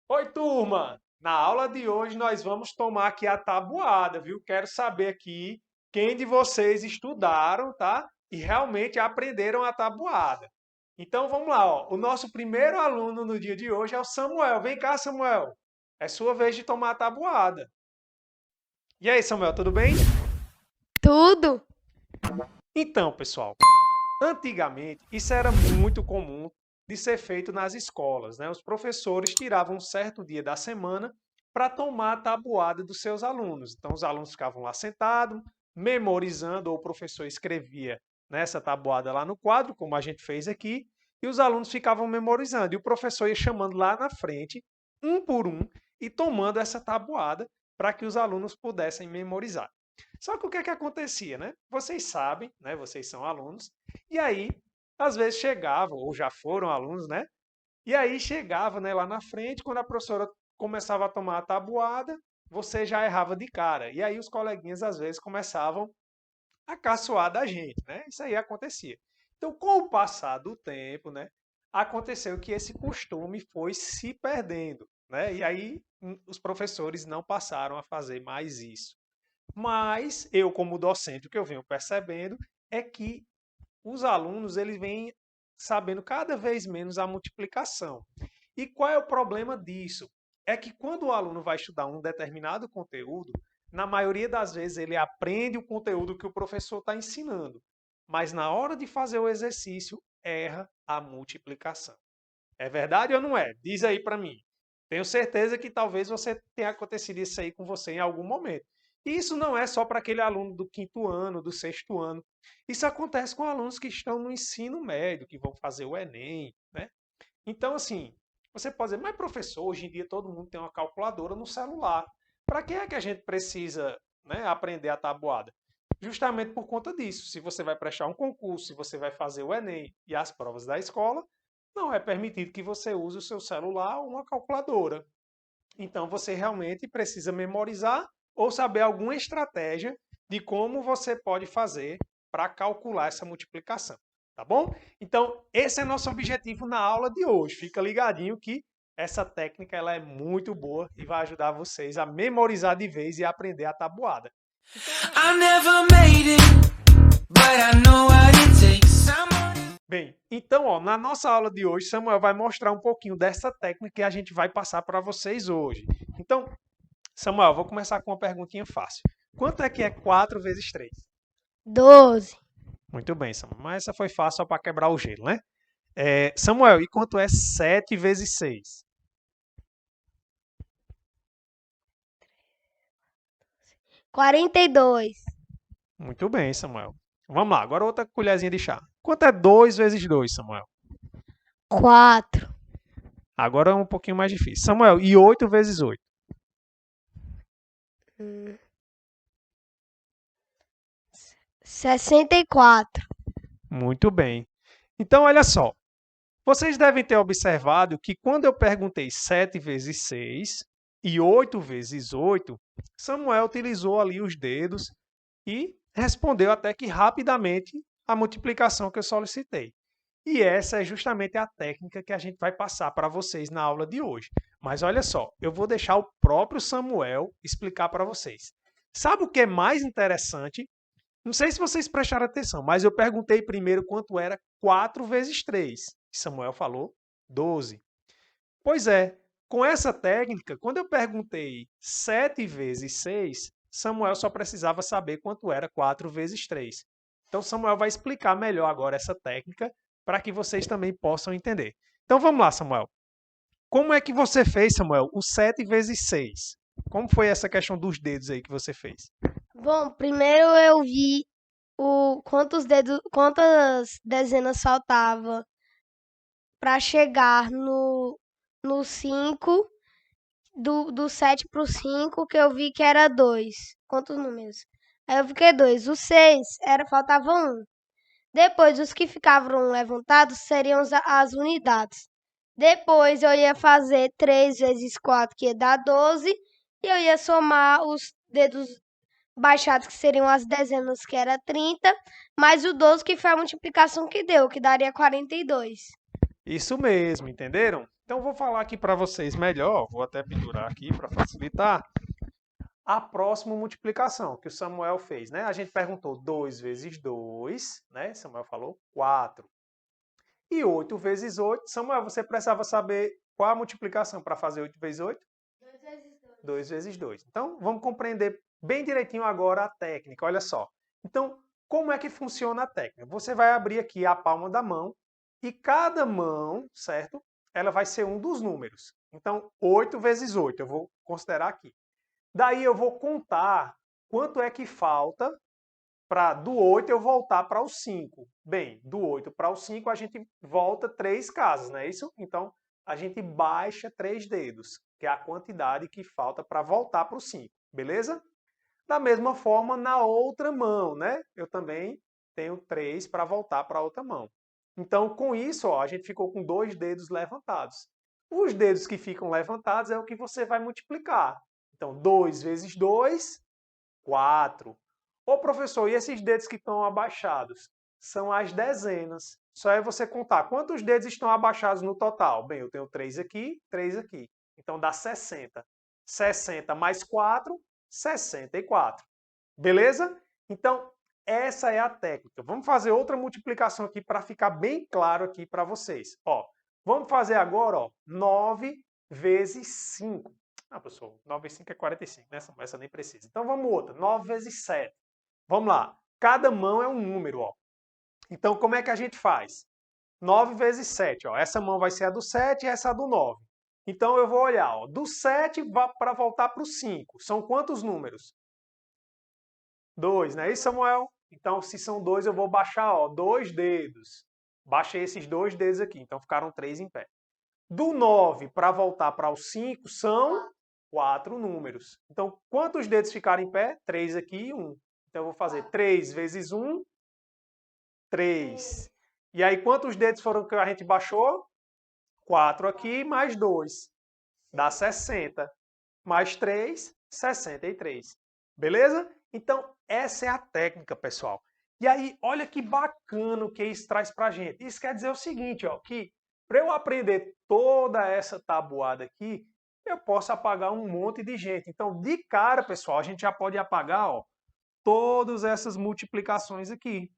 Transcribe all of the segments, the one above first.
Oi, turma! Na aula de hoje nós vamos tomar aqui a tabuada, viu? Quero saber aqui quem de vocês estudaram, tá? E realmente aprenderam a tabuada. Então vamos lá, ó. O nosso primeiro aluno no dia de hoje é o Samuel. Vem cá, Samuel. É sua vez de tomar a tabuada. E aí, Samuel, tudo bem? Tudo? Então, pessoal, antigamente isso era muito comum de ser feito nas escolas, né? Os professores tiravam um certo dia da semana para tomar a tabuada dos seus alunos. Então, os alunos ficavam lá sentados, memorizando, ou o professor escrevia nessa tabuada lá no quadro, como a gente fez aqui, e os alunos ficavam memorizando. E o professor ia chamando lá na frente, um por um, e tomando essa tabuada para que os alunos pudessem memorizar. Só que o que é que acontecia, né? Vocês sabem, né? Vocês são alunos, e aí, às vezes chegavam, ou já foram alunos, né? E aí chegava, né, lá na frente, quando a professora começava a tomar a tabuada, você já errava de cara. E aí os coleguinhas às vezes começavam a caçoar da gente, né? Isso aí acontecia. Então, com o passar do tempo, né, aconteceu que esse costume foi se perdendo, né? E aí os professores não passaram a fazer mais isso. Mas eu, como docente, o que eu venho percebendo é que os alunos eles vêm sabendo cada vez menos a multiplicação. E qual é o problema disso? É que quando o aluno vai estudar um determinado conteúdo, na maioria das vezes ele aprende o conteúdo que o professor está ensinando, mas na hora de fazer o exercício, erra a multiplicação. É verdade ou não é? Diz aí para mim. Tenho certeza que talvez você tenha acontecido isso aí com você em algum momento. E isso não é só para aquele aluno do quinto ano, do sexto ano. Isso acontece com alunos que estão no ensino médio, que vão fazer o Enem, né? Então, assim, você pode dizer, mas professor, hoje em dia todo mundo tem uma calculadora no celular. Para que é que a gente precisa, né, aprender a tabuada? Justamente por conta disso. Se você vai prestar um concurso, se você vai fazer o Enem e as provas da escola, não é permitido que você use o seu celular ou uma calculadora. Então você realmente precisa memorizar ou saber alguma estratégia de como você pode fazer para calcular essa multiplicação, tá bom? Então, esse é nosso objetivo na aula de hoje. Fica ligadinho que essa técnica ela é muito boa e vai ajudar vocês a memorizar de vez e aprender a tabuada. Então, olha I só. never made it, but I know what it takes. Someone... Bem, então, ó, na nossa aula de hoje, Samuel vai mostrar um pouquinho dessa técnica que a gente vai passar para vocês hoje. Então, Samuel, vou começar com uma perguntinha fácil. Quanto é 4 vezes 3? 12. Muito bem, Samuel. Mas essa foi fácil só para quebrar o gelo, né? Samuel, e quanto é 7 vezes 6? 42. Muito bem, Samuel. Vamos lá, agora outra colherzinha de chá. Quanto é 2 vezes 2, Samuel? 4. Agora é um pouquinho mais difícil. Samuel, e 8 vezes 8? 64. Muito bem. Então, olha só. Vocês devem ter observado que quando eu perguntei 7 vezes 6 e 8 vezes 8, Samuel utilizou ali os dedos e respondeu até que rapidamente a multiplicação que eu solicitei. E essa é justamente a técnica que a gente vai passar para vocês na aula de hoje. Mas olha só, eu vou deixar o próprio Samuel explicar para vocês. Sabe o que é mais interessante? Não sei se vocês prestaram atenção, mas eu perguntei primeiro quanto era 4 vezes 3. Samuel falou 12. Pois é, com essa técnica, quando eu perguntei 7 vezes 6, Samuel só precisava saber quanto era 4 vezes 3. Então, Samuel vai explicar melhor agora essa técnica para que vocês também possam entender. Então, vamos lá, Samuel. Como é que você fez, Samuel, o 7 vezes 6? Como foi essa questão dos dedos aí que você fez? Bom, primeiro eu vi quantas dezenas faltava para chegar no 5 do 7 pro 5 que eu vi que era 2. Quantos números? Aí eu vi que é 2. O 6 faltava um. Depois, os que ficavam levantados seriam as unidades. Depois, eu ia fazer 3 vezes 4, que ia dar 12. E eu ia somar os dedos baixados, que seriam as dezenas, que era 30. Mais o 12, que foi a multiplicação que deu, que daria 42. Isso mesmo, entenderam? Então, vou falar aqui para vocês melhor, vou até pendurar aqui para facilitar, a próxima multiplicação que o Samuel fez, né? A gente perguntou 2 vezes 2, né? Samuel falou 4. E 8 vezes 8. Samuel, você precisava saber qual a multiplicação para fazer 8 vezes 8? 2 vezes 2. 2 vezes 2. Então, vamos compreender bem direitinho agora a técnica. Olha só. Então, como é que funciona a técnica? Você vai abrir aqui a palma da mão e cada mão, certo? Ela vai ser um dos números. Então, 8 vezes 8, eu vou considerar aqui. Daí eu vou contar quanto é que falta para do 8 eu voltar para o 5. Bem, do 8 para o 5 a gente volta 3 casas, não é isso? Então, a gente baixa 3 dedos, que é a quantidade que falta para voltar para o 5, beleza? Da mesma forma, na outra mão, né? Eu também tenho 3 para voltar para a outra mão. Então, com isso, ó, a gente ficou com 2 dedos levantados. Os dedos que ficam levantados é o que você vai multiplicar. Então, 2 vezes 2, 4. Ô professor, e esses dedos que estão abaixados? São as dezenas. Só é você contar quantos dedos estão abaixados no total. Bem, eu tenho 3 aqui, 3 aqui. Então dá 60. 60 mais 4, 64. Beleza? Então, essa é a técnica. Vamos fazer outra multiplicação aqui para ficar bem claro aqui para vocês. Ó, vamos fazer agora, ó, 9 vezes 5. Ah, professor, 9 vezes 5 é 45, né? Essa nem precisa. Então vamos outra, 9 vezes 7. Vamos lá. Cada mão é um número, ó. Então como é que a gente faz? 9 vezes 7, ó. Essa mão vai ser a do 7 e essa a do 9. Então eu vou olhar, ó, do 7 para voltar para o 5. São quantos números? 2, não é isso, Samuel? Então, se são 2, eu vou baixar, ó, 2 dedos. Baixei esses 2 dedos aqui, então ficaram 3 em pé. Do 9 para voltar para o 5 são 4 números. Então, quantos dedos ficaram em pé? 3 aqui e 1. Então, eu vou fazer 3 vezes 1, 3. E aí, quantos dedos foram que a gente baixou? 4 aqui, mais 2. Dá 60. Mais 3, 63. Beleza? Então, essa é a técnica, pessoal. E aí, olha que bacana o que isso traz pra gente. Isso quer dizer o seguinte, ó, que para eu aprender toda essa tabuada aqui, eu posso apagar um monte de gente. Então, de cara, pessoal, a gente já pode apagar, ó, todas essas multiplicações aqui.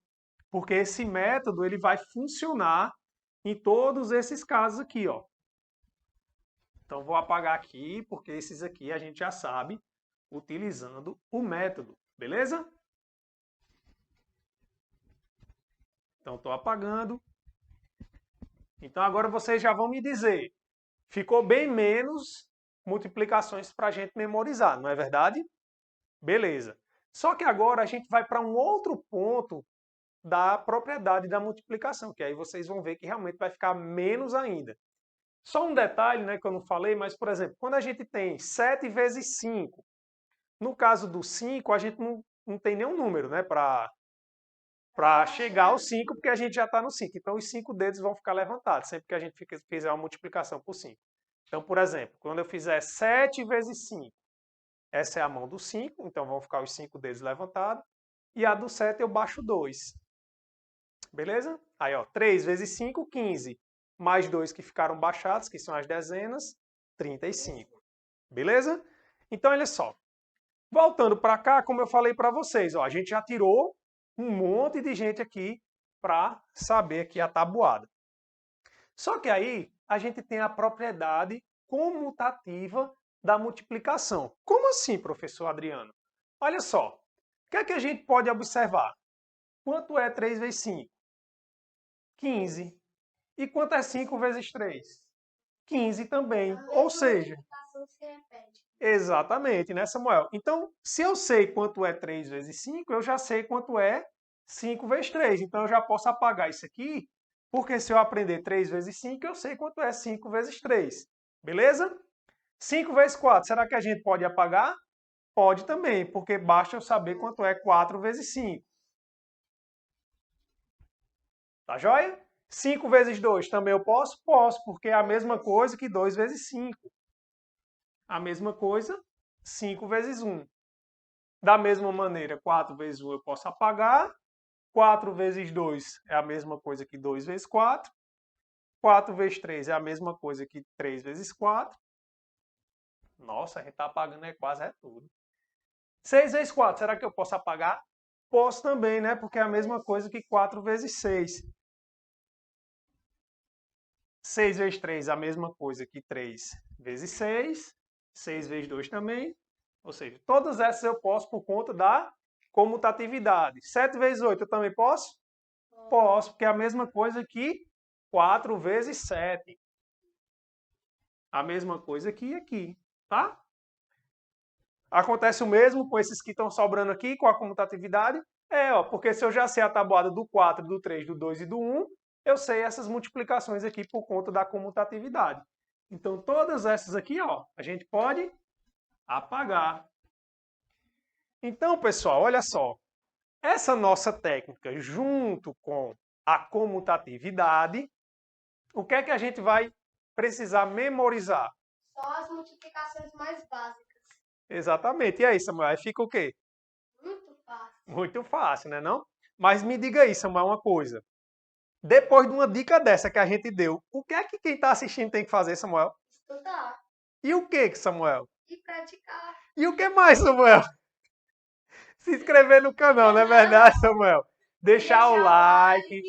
Porque esse método ele vai funcionar em todos esses casos aqui, ó. Então, vou apagar aqui, porque esses aqui a gente já sabe utilizando o método, beleza? Então, estou apagando. Então, agora vocês já vão me dizer. Ficou bem menos multiplicações para a gente memorizar, não é verdade? Beleza. Só que agora a gente vai para um outro ponto da propriedade da multiplicação, que aí vocês vão ver que realmente vai ficar menos ainda. Só um detalhe, né, que eu não falei, mas, por exemplo, quando a gente tem 7 vezes 5, no caso do 5, a gente não tem nenhum número, né, para chegar ao 5, porque a gente já está no 5. Então, os 5 dedos vão ficar levantados, sempre que a gente fizer uma multiplicação por 5. Então, por exemplo, quando eu fizer 7 vezes 5, essa é a mão do 5, então vão ficar os 5 dedos levantados. E a do 7 eu baixo 2. Beleza? Aí, ó, 3 vezes 5, 15. Mais 2 que ficaram baixados, que são as dezenas, 35. Beleza? Então, olha só. Voltando para cá, como eu falei para vocês, ó, a gente já tirou um monte de gente aqui para saber aqui a tabuada. Só que aí a gente tem a propriedade comutativa da multiplicação. Como assim, professor Adriano? Olha só, o que é que a gente pode observar? Quanto é 3 vezes 5? 15. E quanto é 5 vezes 3? 15 também. Ou seja, exatamente, né, Samuel? Então, se eu sei quanto é 3 vezes 5, eu já sei quanto é 5 vezes 3. Então, eu já posso apagar isso aqui, porque se eu aprender 3 vezes 5, eu sei quanto é 5 vezes 3. Beleza? 5 vezes 4, será que a gente pode apagar? Pode também, porque basta eu saber quanto é 4 vezes 5. Tá joia? 5 vezes 2 também eu posso? Posso, porque é a mesma coisa que 2 vezes 5. A mesma coisa, 5 vezes 1. Da mesma maneira, 4 vezes 1 eu posso apagar. 4 vezes 2 é a mesma coisa que 2 vezes 4. 4 vezes 3 é a mesma coisa que 3 vezes 4. Nossa, a gente está apagando quase tudo. 6 vezes 4, será que eu posso apagar? Posso também, né? Porque é a mesma coisa que 4 vezes 6. 6 vezes 3 é a mesma coisa que 3 vezes 6. 6 vezes 2 também. Ou seja, todas essas eu posso por conta da comutatividade. 7 vezes 8 eu também posso? Posso, porque é a mesma coisa que 4 vezes 7. A mesma coisa que aqui, tá? Acontece o mesmo com esses que estão sobrando aqui, com a comutatividade. Porque se eu já sei a tabuada do 4, do 3, do 2 e do 1, eu sei essas multiplicações aqui por conta da comutatividade. Então, todas essas aqui, a gente pode apagar. Então, pessoal, olha só. Essa nossa técnica, junto com a comutatividade, o que é que a gente vai precisar memorizar? Só as multiplicações mais básicas. Exatamente. E aí, Samuel, aí fica o quê? Muito fácil. Muito fácil, né não? Mas me diga aí, Samuel, uma coisa. Depois de uma dica dessa que a gente deu, o que é que quem está assistindo tem que fazer, Samuel? Estudar. E o que, Samuel? E praticar. E o que mais, Samuel? Se inscrever no canal, não é verdade, Samuel? Deixar o like.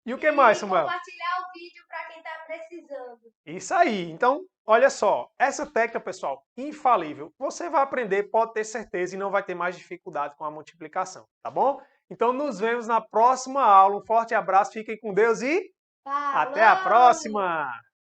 E o que mais, Samuel? Compartilhar o vídeo para quem está precisando. Isso aí. Então, olha só. Essa técnica, pessoal, infalível. Você vai aprender, pode ter certeza, e não vai ter mais dificuldade com a multiplicação, tá bom? Então, nos vemos na próxima aula. Um forte abraço, fiquem com Deus e Falou! até a próxima!